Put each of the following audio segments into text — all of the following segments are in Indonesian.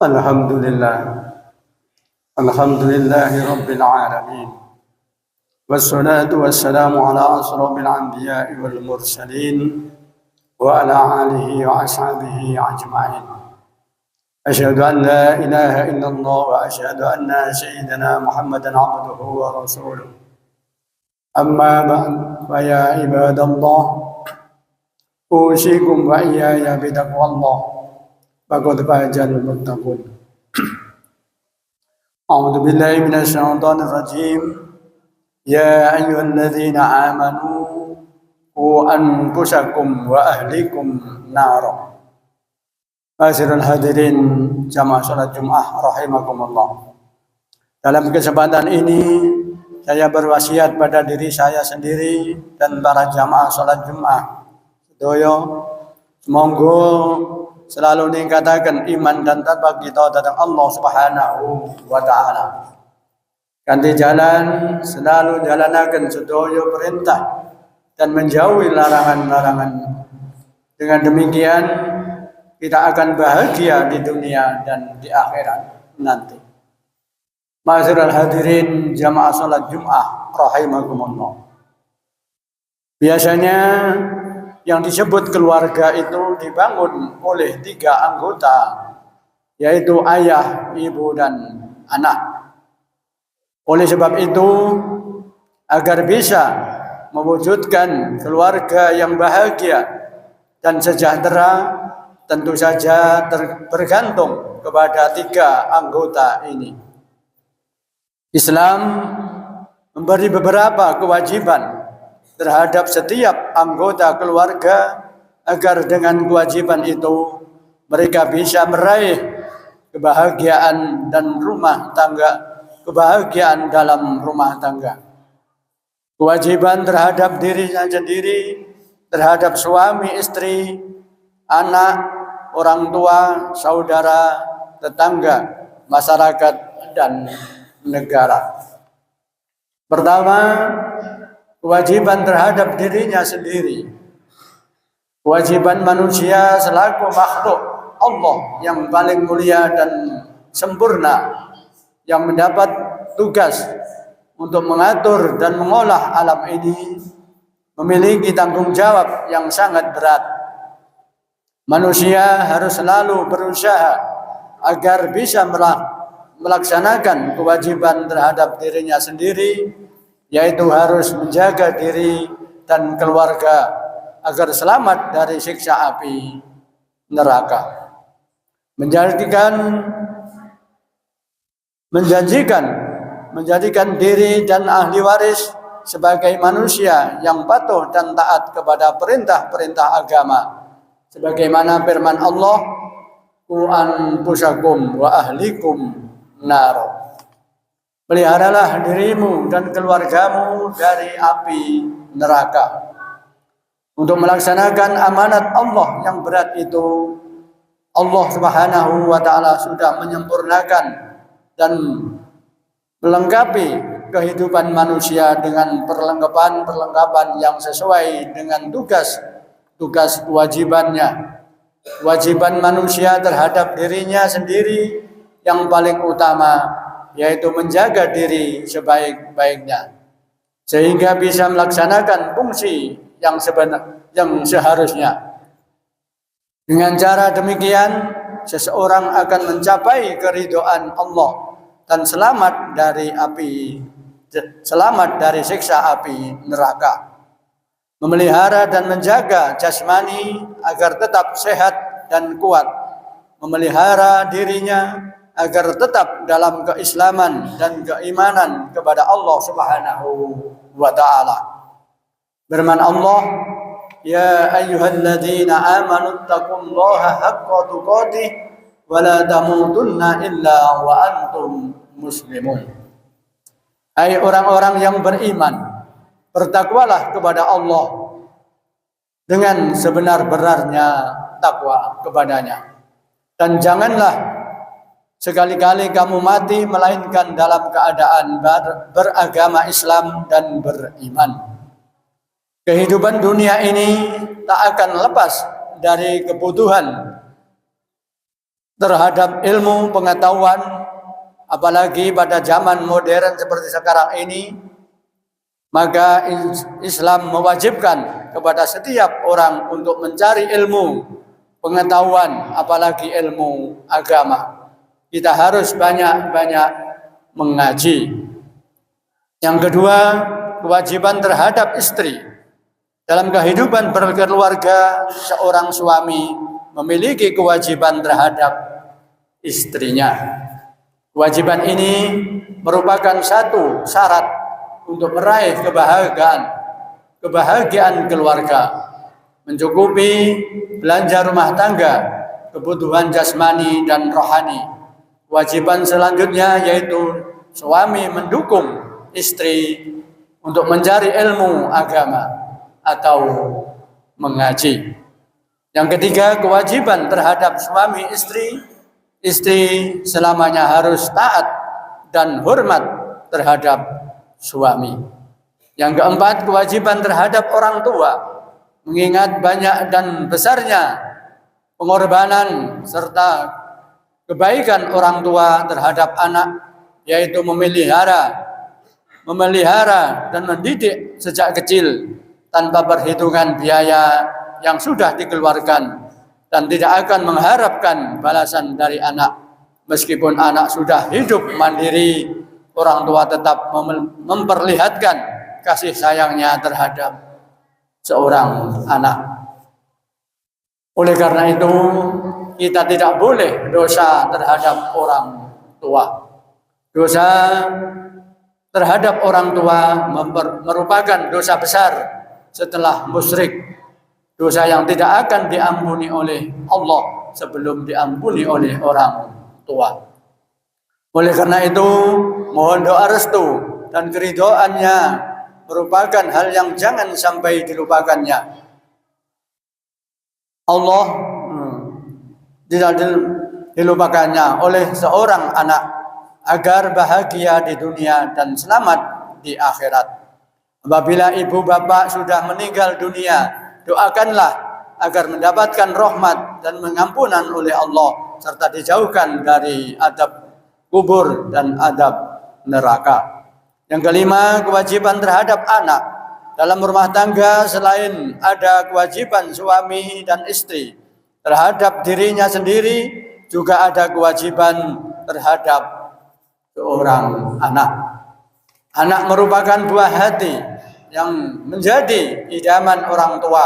Alhamdulillah, Alhamdulillahi Rabbil Alamin. Wassalatu wassalamu ala asrafil anbiya'i wal mursalin wa ala alihi wa ashabihi ajma'in. Asyhadu an la ilaha illallah wa asyhadu anna sayyidina Muhammadan abduhu wa rasuluh. Amma ba'd, fa ya ibadallah, usikum wa iyaya bitaqwallah. Faqad fazal muttaqun. A'udzu billahi minasy syaithanir rajim. Ya ayyuhalladzina amanu qu anfusakum wa ahlikum nar. Hadirin hadirin jamaah salat Jumat rahimakumullah. Dalam kesempatan ini saya berwasiat pada diri saya sendiri dan para jamaah salat Jumat. Sedaya semoga selalu meningkatkan iman dan takwa kita tentang Allah Subhanahu wa taala. Ganti jalan selalu jalanaken sedaya perintah dan menjauhi larangan-larangan. Dengan demikian kita akan bahagia di dunia dan di akhirat nanti. Ma'asyiral hadirin jamaah salat Jumat rahimakumullah. Biasanya yang disebut keluarga itu dibangun oleh 3 anggota, yaitu ayah, ibu, dan anak. Oleh sebab itu, agar bisa mewujudkan keluarga yang bahagia dan sejahtera, tentu saja bergantung kepada 3 anggota ini. Islam memberi beberapa kewajiban terhadap setiap anggota keluarga agar dengan kewajiban itu mereka bisa meraih kebahagiaan dan kebahagiaan dalam rumah tangga. Kewajiban terhadap dirinya sendiri, terhadap suami, istri, anak, orang tua, saudara, tetangga, masyarakat, dan negara. Pertama, kewajiban terhadap dirinya sendiri. Kewajiban manusia selaku makhluk Allah yang paling mulia dan sempurna, yang mendapat tugas untuk mengatur dan mengolah alam ini, memiliki tanggung jawab yang sangat berat. Manusia harus selalu berusaha agar bisa melaksanakan kewajiban terhadap dirinya sendiri, yaitu harus menjaga diri dan keluarga agar selamat dari siksa api neraka. Menjadikan diri dan ahli waris sebagai manusia yang patuh dan taat kepada perintah-perintah agama. Sebagaimana firman Allah, "Qu anfusakum wa ahlikum nar." Peliharalah dirimu dan keluargamu dari api neraka. Untuk melaksanakan amanat Allah yang berat itu, Allah Subhanahu wa taala sudah menyempurnakan dan melengkapi kehidupan manusia dengan perlengkapan yang sesuai dengan tugas kewajibannya. Kewajiban manusia terhadap dirinya sendiri yang paling utama, yaitu menjaga diri sebaik-baiknya, sehingga bisa melaksanakan fungsi yang seharusnya. Dengan cara demikian, seseorang akan mencapai keridhaan Allah dan selamat dari siksa api neraka. Memelihara dan menjaga jasmani agar tetap sehat dan kuat. Memelihara dirinya agar tetap dalam keislaman dan keimanan kepada Allah Subhanahu wa taala. Firman Allah, "Ya ayyuhalladzina amanu taqullaha haqqa tuqatih wa la tamutunna illa wa antum muslimun." Hai orang-orang yang beriman, bertakwalah kepada Allah dengan sebenar-benarnya takwa kepadanya. Dan janganlah sekali-kali kamu mati melainkan dalam keadaan beragama Islam dan beriman. Kehidupan dunia ini tak akan lepas dari kebutuhan terhadap ilmu pengetahuan, apalagi pada zaman modern seperti sekarang ini, maka Islam mewajibkan kepada setiap orang untuk mencari ilmu pengetahuan, apalagi ilmu agama. Kita harus banyak-banyak mengaji. Yang kedua, kewajiban terhadap istri. Dalam kehidupan berkeluarga, seorang suami memiliki kewajiban terhadap istrinya. Kewajiban ini merupakan satu syarat untuk meraih kebahagiaan keluarga, mencukupi belanja rumah tangga, kebutuhan jasmani dan rohani. Kewajiban selanjutnya yaitu suami mendukung istri untuk mencari ilmu agama atau mengaji. Yang ketiga, kewajiban terhadap suami istri selamanya harus taat dan hormat terhadap suami. Yang keempat, kewajiban terhadap orang tua, mengingat banyak dan besarnya pengorbanan serta kebaikan orang tua terhadap anak, yaitu memelihara dan mendidik sejak kecil tanpa perhitungan biaya yang sudah dikeluarkan, dan tidak akan mengharapkan balasan dari anak. Meskipun anak sudah hidup mandiri, orang tua tetap memperlihatkan kasih sayangnya terhadap seorang anak. Oleh karena itu, kita tidak boleh dosa terhadap orang tua. Dosa terhadap orang tua merupakan dosa besar setelah musyrik. Dosa yang tidak akan diampuni oleh Allah sebelum diampuni oleh orang tua. Oleh karena itu, mohon doa restu dan keridhoannya merupakan hal yang jangan sampai dilupakannya. Allah tidak dilupakannya oleh seorang anak agar bahagia di dunia dan selamat di akhirat. Apabila ibu bapak sudah meninggal dunia, doakanlah agar mendapatkan rahmat dan pengampunan oleh Allah serta dijauhkan dari adab kubur dan adab neraka. Yang kelima, kewajiban terhadap anak. Dalam rumah tangga selain ada kewajiban suami dan istri terhadap dirinya sendiri, juga ada kewajiban terhadap seorang anak. Anak merupakan buah hati yang menjadi idaman orang tua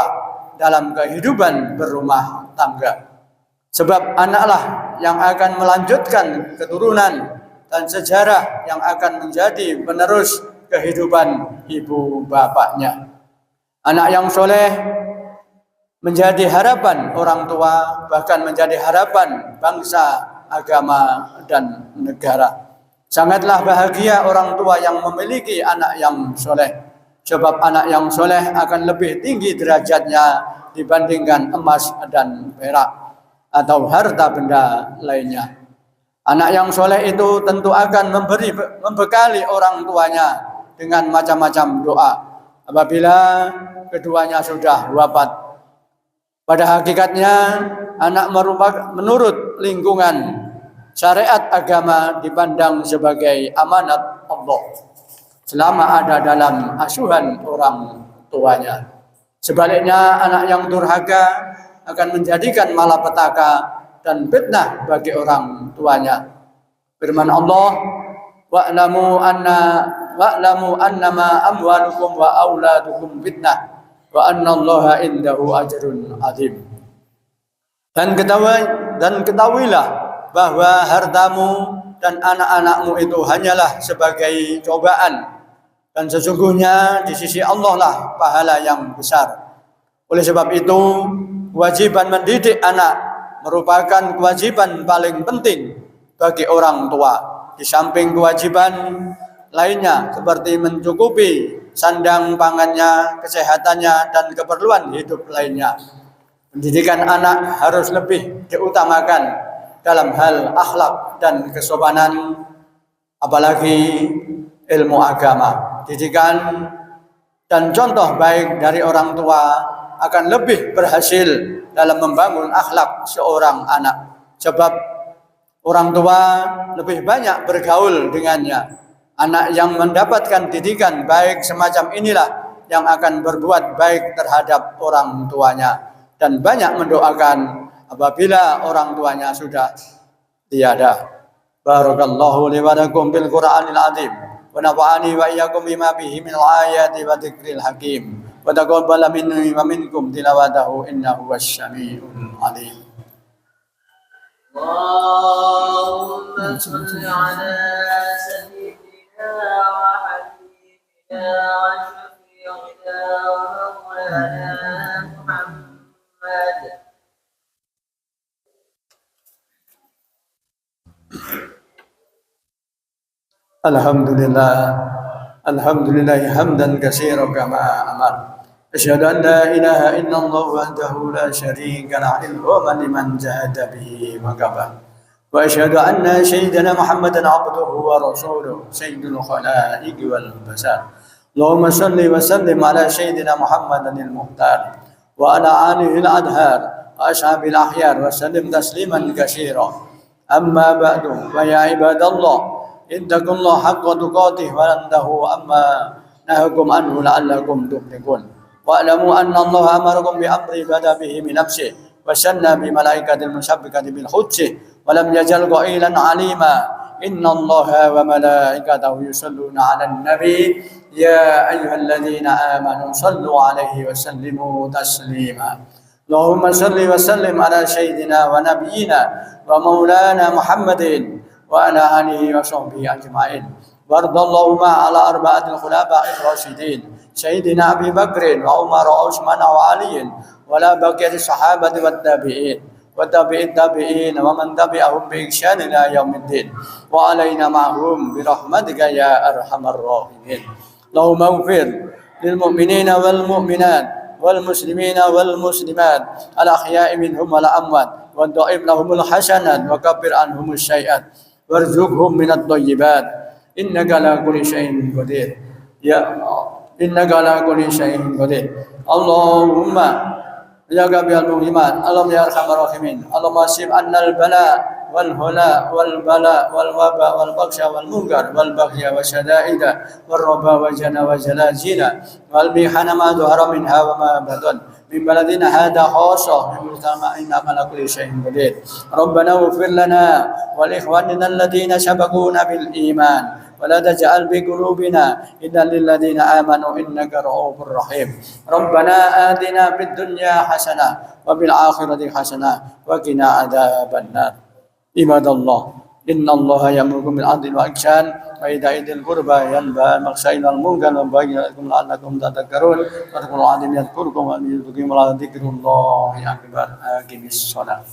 dalam kehidupan berumah tangga. Sebab anaklah yang akan melanjutkan keturunan dan sejarah yang akan menjadi penerus kehidupan ibu bapaknya. Anak yang soleh menjadi harapan orang tua, bahkan menjadi harapan bangsa, agama, dan negara. Sangatlah bahagia orang tua yang memiliki anak yang soleh. Sebab anak yang soleh akan lebih tinggi derajatnya dibandingkan emas dan perak atau harta benda lainnya. Anak yang soleh itu tentu akan membekali orang tuanya dengan macam-macam doa apabila keduanya sudah wafat. Pada hakikatnya, anak menurut lingkungan syariat agama dipandang sebagai amanat Allah selama ada dalam asuhan orang tuanya. Sebaliknya, anak yang durhaka akan menjadikan malapetaka dan fitnah bagi orang tuanya. Firman Allah, wa'lamu annama amwalukum wa auladukum fitnah wa annallaha indahu ajrun azim. Dan ketahuilah bahwa hartamu dan anak-anakmu itu hanyalah sebagai cobaan, dan sesungguhnya di sisi Allah lah pahala yang besar. Oleh sebab itu, kewajiban mendidik anak merupakan kewajiban paling penting bagi orang tua. Di samping kewajiban lainnya seperti mencukupi sandang pangannya, kesehatannya, dan keperluan hidup lainnya. Pendidikan anak harus lebih diutamakan dalam hal akhlak dan kesopanan, apalagi ilmu agama. Didikan dan contoh baik dari orang tua akan lebih berhasil dalam membangun akhlak seorang anak. Sebab orang tua lebih banyak bergaul dengannya. Anak yang mendapatkan didikan baik semacam inilah yang akan berbuat baik terhadap orang tuanya dan banyak mendoakan apabila orang tuanya sudah tiada. Barakallahu li wa lakum bil Qur'anil azim wa nafa'ani wa iyyakum bima fihi min ayati wa dzikril hakim wa taqabbal minni wa minkum tilawatahu innahu wasyami'ul alim. Allahumma shalli ala sayyidina wa habibina wa syafi'ina wa maulana Muhammad. Alhamdulillah hamdan katsiran kama amar. Asyhadu an la ilaha illallah wahdahu la syarika lahu liman jahada bihi wa kafar. Wa asyhadu anna sayyidina Muhammadan abduhu wa rasuluhu sayyidul khalaiqi wal bashar. Allahumma shalli wa sallim ala sayyidina Muhammadin al-muhtar wa ala alihi al-adhar wa ashabil akhyar wa sallim tasliman katsiran. Amma ba'du wa ya ibadallah ittaqullaha haqqa tuqatih wa lantahu amma nahakum anhu la'allakum tuflihun. Wa'lamu anna Allah amarakum bi amri bada bihi min nafsihi wa sanna bi malaikatil musabbikati bil hujji wa lam yajal qailan alima. Inna Allah wa malaikatahu yusalluna 'alan nabi ya ayyuhalladzina amanu sallu 'alaihi wa sallimu taslima. Allahumma salli wa sallim ala sayyidina wa nabiyyina wa maulana Muhammadin wa ala alihi wa sahbihi ajma'in. Wardallahu ala arba'atil khulafa'ir rasyidin sayyidina Abi Bakrin wa Umar wa Utsman wa Ali wa la baqiyati sahabati wat tabi'in wa tabi'it tabi'in wa man tabi'ahum bi ihsan ila yaumiddin wa alaina ma'hum bi rahmatika ya arhamar rahimin. Allahumma ighfir lil mu'minina wal mu'minat wal muslimina wal muslimat al ahya'i minhum wal amwat wa dha'ib lahumul hasanat wa kaffir anhumus sayyi'at warzuqhum minat thayyibat innaka ala kulli syai'in qadir ya innaka ala kulli syai'in qadir. Allahumma ya gabial muhimat Allahumma ya arhamar rahimin Allahumma sib annal bala wal hula wal bala wal waba wal baksha wal munkar wal baghya wa syada'ida wal raba wa jana wa zalazila wal mihana ma dhahara minha wa ma batan min baladina hada khassa min mujtama'in ala kulli syai'in qadir. Rabbana ighfir lana wal ikhwanina alladhina sabaquna bil iman wa la taj'al bi qulubina illa lil ladzina amanu innaka ra'ufur rahim. Rabbana atina fid dunya hasanah wa bil akhirati hasanah wa qina adzabannar. Ibadallah innallaha ya'murukum bil 'adli wal ihsan wa ita'i dzil qurba yanha 'anil fahsya'i wal munkar wa ya'idhukum la'allakum tadhakkarun. Fadhkurul 'azim yadhkurkum wa yadhkurukum wa la dzikrullahi akbar. Aqimis shalah.